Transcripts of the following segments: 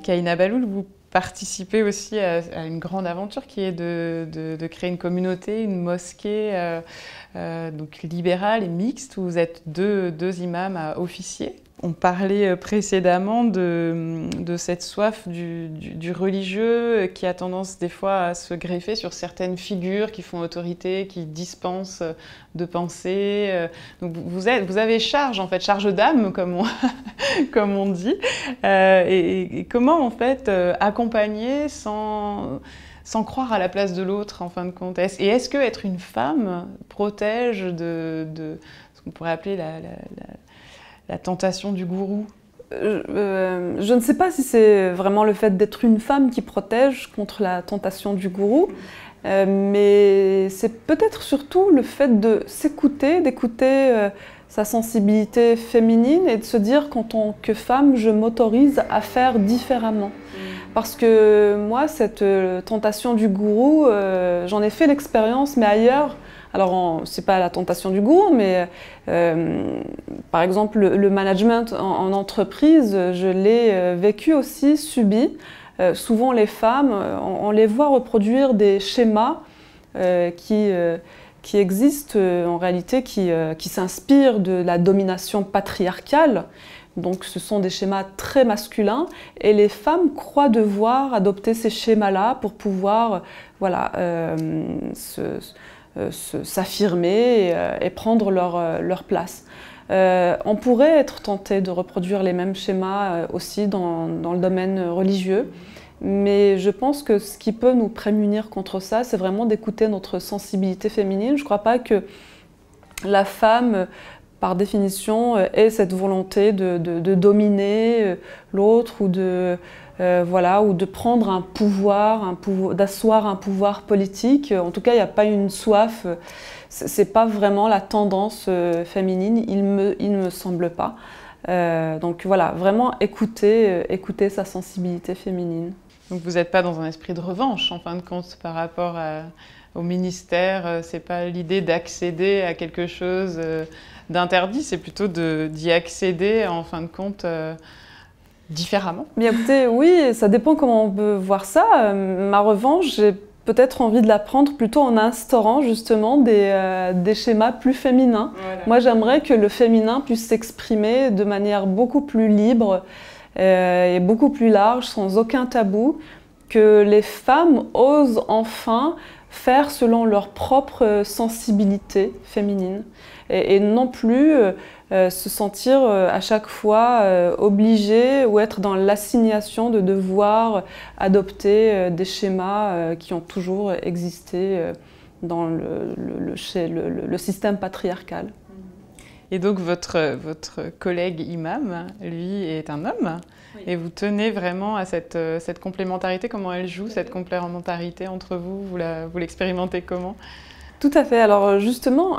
Kahina Bahloul, vous participez aussi à une grande aventure qui est de créer une communauté, une mosquée donc libérale et mixte, où vous êtes deux imams à officier. On parlait précédemment de cette soif du religieux qui a tendance des fois à se greffer sur certaines figures qui font autorité, qui dispensent de pensée. Donc vous avez charge, en fait, charge d'âme, comme on dit. Et comment, en fait, accompagner sans croire à la place de l'autre, en fin de compte. Et est-ce que être une femme protège de ce qu'on pourrait appeler la tentation du gourou? Je ne sais pas si c'est vraiment le fait d'être une femme qui protège contre la tentation du gourou, mais c'est peut-être surtout le fait de s'écouter, d'écouter sa sensibilité féminine et de se dire qu'en tant que femme, je m'autorise à faire différemment. Parce que moi, cette tentation du gourou, j'en ai fait l'expérience, mais ailleurs. Alors, c'est pas la tentation du gourou, mais par exemple, le management en entreprise, je l'ai vécu aussi, subi. Souvent, les femmes, on les voit reproduire des schémas qui existent en réalité, qui s'inspirent de la domination patriarcale. Donc ce sont des schémas très masculins et les femmes croient devoir adopter ces schémas-là pour pouvoir voilà, s'affirmer et prendre leur place. On pourrait être tenté de reproduire les mêmes schémas aussi dans le domaine religieux, mais je pense que ce qui peut nous prémunir contre ça, c'est vraiment d'écouter notre sensibilité féminine. Je ne crois pas que la femme, par définition, ait cette volonté de dominer l'autre ou voilà, ou de prendre un pouvoir, d'asseoir un pouvoir politique. En tout cas, il n'y a pas une soif, c'est pas vraiment la tendance féminine, il ne me semble pas. Donc voilà, vraiment écouter sa sensibilité féminine. Donc vous n'êtes pas dans un esprit de revanche, en fin de compte, par rapport au ministère. C'est pas l'idée d'accéder à quelque chose d'interdit, c'est plutôt d'y accéder, en fin de compte, différemment. Bien écoutez, oui, ça dépend comment on peut voir ça. Ma revanche, j'ai peut-être envie de la prendre plutôt en instaurant justement des schémas plus féminins. Voilà. Moi, j'aimerais que le féminin puisse s'exprimer de manière beaucoup plus libre et beaucoup plus large, sans aucun tabou, que les femmes osent enfin faire selon leur propre sensibilité féminine et non plus se sentir à chaque fois obligée ou être dans l'assignation de devoir adopter des schémas qui ont toujours existé dans le système patriarcal. Et donc votre collègue imam, lui, est un homme, oui. Et vous tenez vraiment à cette complémentarité. Comment elle joue, cette complémentarité entre vous? Vous l'expérimentez comment? Tout à fait. Alors justement,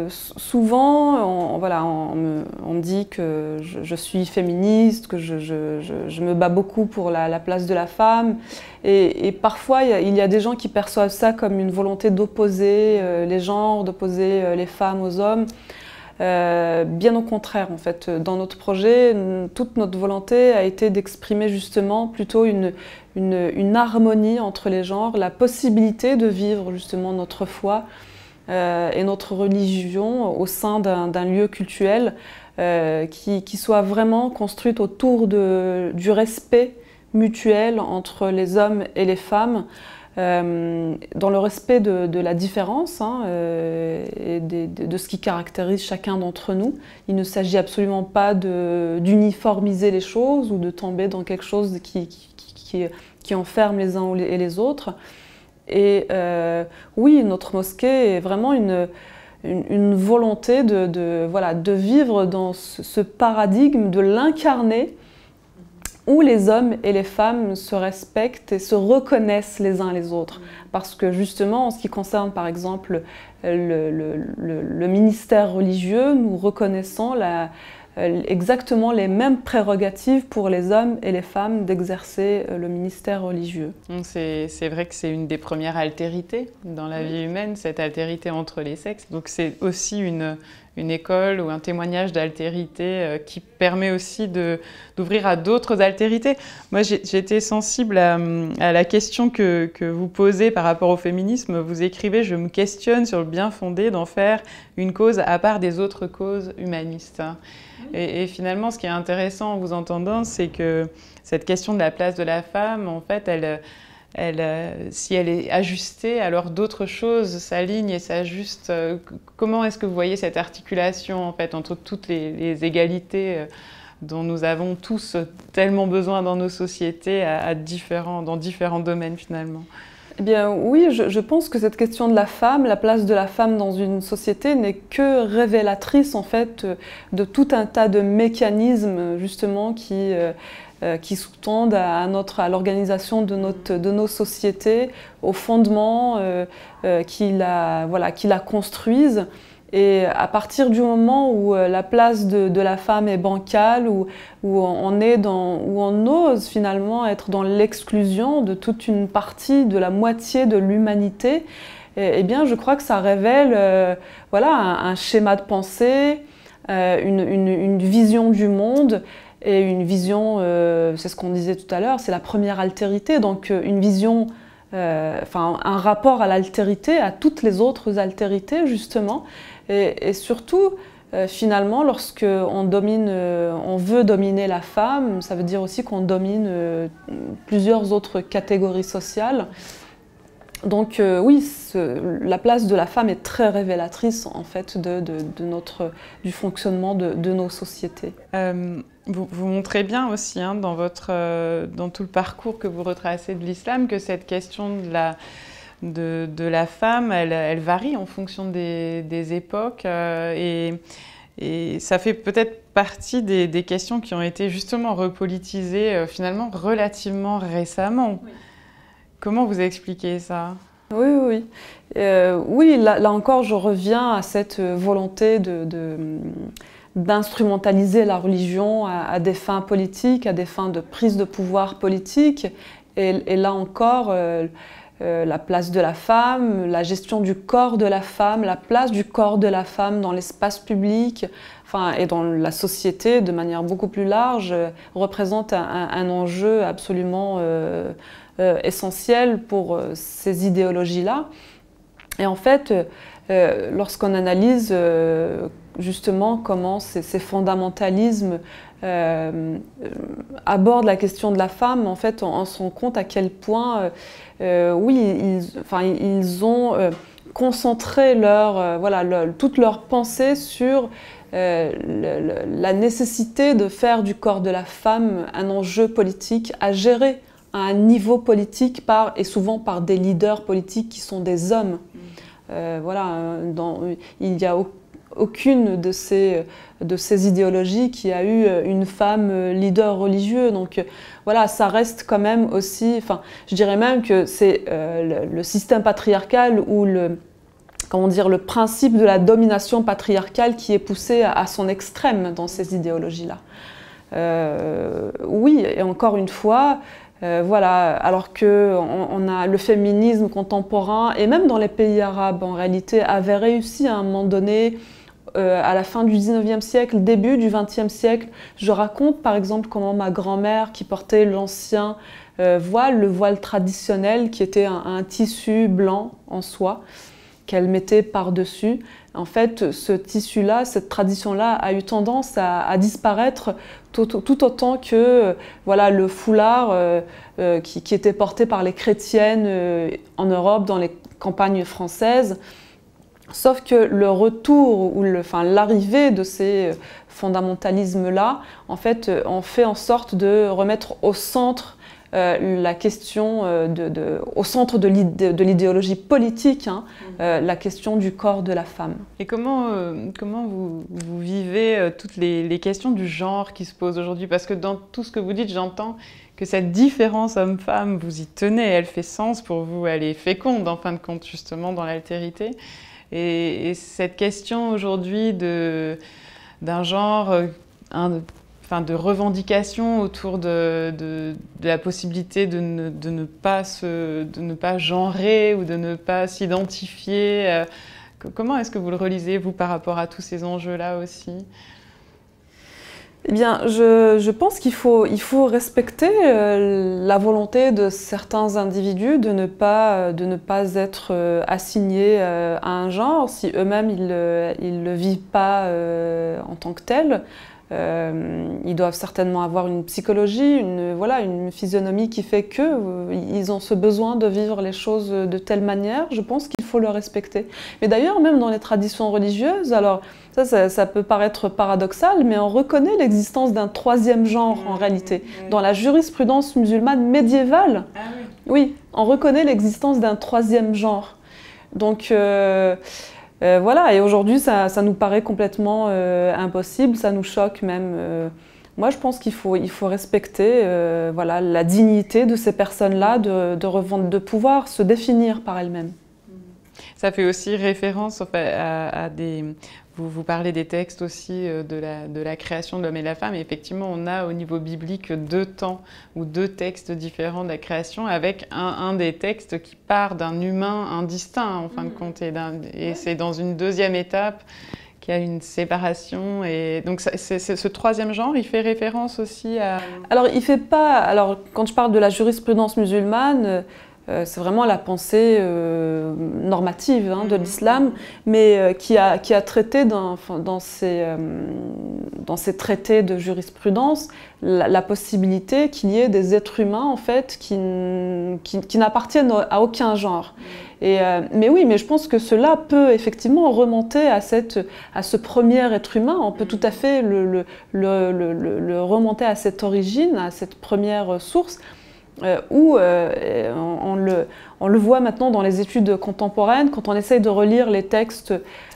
souvent, on me dit que je suis féministe, que je me bats beaucoup pour la place de la femme. Et parfois, il y a des gens qui perçoivent ça comme une volonté d'opposer les genres, d'opposer les femmes aux hommes. Bien au contraire, en fait, dans notre projet, toute notre volonté a été d'exprimer justement plutôt une harmonie entre les genres, la possibilité de vivre justement notre foi et notre religion au sein d'un lieu cultuel qui soit vraiment construite autour du respect mutuel entre les hommes et les femmes. Dans le respect de la différence et de ce qui caractérise chacun d'entre nous. Il ne s'agit absolument pas d'uniformiser les choses ou de tomber dans quelque chose qui enferme les uns et les autres. Et oui, notre mosquée est vraiment une volonté de vivre dans ce paradigme, de l'incarner, où les hommes et les femmes se respectent et se reconnaissent les uns les autres. Parce que justement, en ce qui concerne par exemple le ministère religieux, nous reconnaissons exactement les mêmes prérogatives pour les hommes et les femmes d'exercer le ministère religieux. C'est vrai que c'est une des premières altérités dans la vie humaine, cette altérité entre les sexes. Donc c'est aussi une école ou un témoignage d'altérité qui permet aussi d'ouvrir à d'autres altérités. Moi, j'ai été sensible à la question que vous posez par rapport au féminisme. Vous écrivez « Je me questionne sur le bien fondé d'en faire une cause à part des autres causes humanistes ». Et finalement, ce qui est intéressant en vous entendant, c'est que cette question de la place de la femme, en fait, si elle est ajustée, alors d'autres choses s'alignent et s'ajustent. Comment est-ce que vous voyez cette articulation en fait, entre toutes les égalités dont nous avons tous tellement besoin dans nos sociétés dans différents domaines finalement? Eh bien oui, je pense que cette question de la femme, la place de la femme dans une société n'est que révélatrice en fait de tout un tas de mécanismes justement qui sous-tendent à l'organisation de nos sociétés, aux fondements qui la construisent. Et à partir du moment où la place de la femme est bancale, où on ose finalement être dans l'exclusion de toute une partie, de la moitié de l'humanité, eh bien je crois que ça révèle un schéma de pensée, une vision du monde, et une vision, c'est ce qu'on disait tout à l'heure, c'est la première altérité, donc une vision, un rapport à l'altérité, à toutes les autres altérités justement, et surtout finalement lorsque on veut dominer la femme, ça veut dire aussi qu'on domine plusieurs autres catégories sociales. Donc oui, la place de la femme est très révélatrice en fait du fonctionnement de nos sociétés. Vous montrez bien aussi dans tout le parcours que vous retracez de l'islam que cette question de la femme, elle varie en fonction des époques et ça fait peut-être partie des questions qui ont été justement repolitisées finalement relativement récemment. Oui. Comment vous expliquez ça? Oui. Oui, là encore, je reviens à cette volonté d'instrumentaliser la religion à des fins politiques, à des fins de prise de pouvoir politique. Et là encore, la place de la femme, la gestion du corps de la femme, la place du corps de la femme dans l'espace public et dans la société de manière beaucoup plus large, représente un enjeu absolument essentiel pour ces idéologies-là. Et en fait, lorsqu'on analyse justement comment ces fondamentalismes abordent la question de la femme, en fait, on se rend compte à quel point, ils ont concentré toute leur pensée sur la nécessité de faire du corps de la femme un enjeu politique à gérer à un niveau politique et souvent par des leaders politiques qui sont des hommes. Il n'y a aucune de ces idéologies qui a eu une femme leader religieux. Donc ça reste quand même aussi, je dirais même que c'est le système patriarcal ou le principe de la domination patriarcale qui est poussé à son extrême dans ces idéologies-là. Oui, et encore une fois, alors qu'on a le féminisme contemporain, et même dans les pays arabes en réalité, avait réussi à un moment donné, à la fin du 19e siècle, début du 20e siècle. Je raconte par exemple comment ma grand-mère qui portait l'ancien voile, le voile traditionnel qui était un tissu blanc en soie, qu'elle mettait par-dessus. En fait, ce tissu-là, cette tradition-là a eu tendance à disparaître tout autant que le foulard qui était porté par les chrétiennes en Europe, dans les campagnes françaises. Sauf que le retour ou l'arrivée de ces fondamentalismes-là, en fait, ont fait en sorte de remettre au centre la question au centre de l'idéologie politique, la question du corps de la femme. Et comment vous vivez toutes les questions du genre qui se posent aujourd'hui? Parce que dans tout ce que vous dites, j'entends que cette différence homme-femme, vous y tenez, elle fait sens pour vous, elle est féconde en fin de compte justement dans l'altérité. Et cette question aujourd'hui d'un genre, de revendication autour de la possibilité de ne pas genrer ou de ne pas s'identifier Comment est-ce que vous le relisez, vous, par rapport à tous ces enjeux-là aussi? Eh bien, je pense qu'il faut respecter la volonté de certains individus de ne pas être assignés à un genre, si eux-mêmes ils le vivent pas en tant que tel. Ils doivent certainement avoir une psychologie, une physionomie qui fait qu'ils ont ce besoin de vivre les choses de telle manière. Je pense qu'il faut le respecter. Mais d'ailleurs, même dans les traditions religieuses, alors ça peut paraître paradoxal, mais on reconnaît l'existence d'un troisième genre en réalité. Dans la jurisprudence musulmane médiévale, oui, on reconnaît l'existence d'un troisième genre. Donc voilà, et aujourd'hui ça nous paraît complètement impossible, ça nous choque même. Moi je pense qu'il faut respecter voilà, la dignité de ces personnes-là, de pouvoir se définir par elles-mêmes. Ça fait aussi référence à des... Vous parlez des textes aussi de la création de l'homme et la femme. Et effectivement, on a au niveau biblique deux temps ou deux textes différents de la création, avec un des textes qui part d'un humain indistinct, en fin de compte. Et c'est dans une deuxième étape qu'il y a une séparation. Et donc ce troisième genre, il fait référence aussi à... Alors, il fait pas... Alors, quand je parle de la jurisprudence musulmane, c'est vraiment la pensée normative de l'islam, mais qui a traité dans ses traités de jurisprudence la possibilité qu'il y ait des êtres humains en fait, qui n'appartiennent à aucun genre. Mais oui, mais je pense que cela peut effectivement remonter à ce premier être humain. On peut tout à fait le remonter à cette origine, à cette première source. Où on le voit maintenant dans les études contemporaines, quand on essaye de relire les textes,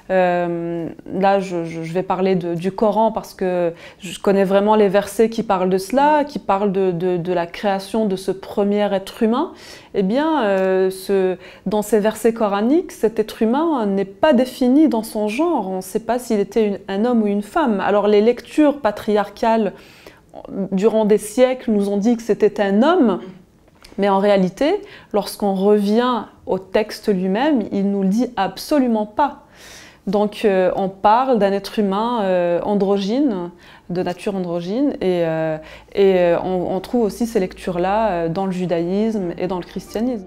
là je vais parler du Coran parce que je connais vraiment les versets qui parlent de cela, qui parlent de la création de ce premier être humain. Eh bien, dans ces versets coraniques, cet être humain n'est pas défini dans son genre, on ne sait pas s'il était un homme ou une femme. Alors les lectures patriarcales durant des siècles nous ont dit que c'était un homme, mais en réalité, lorsqu'on revient au texte lui-même, il ne nous le dit absolument pas. Donc on parle d'un être humain androgyne, de nature androgyne, et on trouve aussi ces lectures-là dans le judaïsme et dans le christianisme.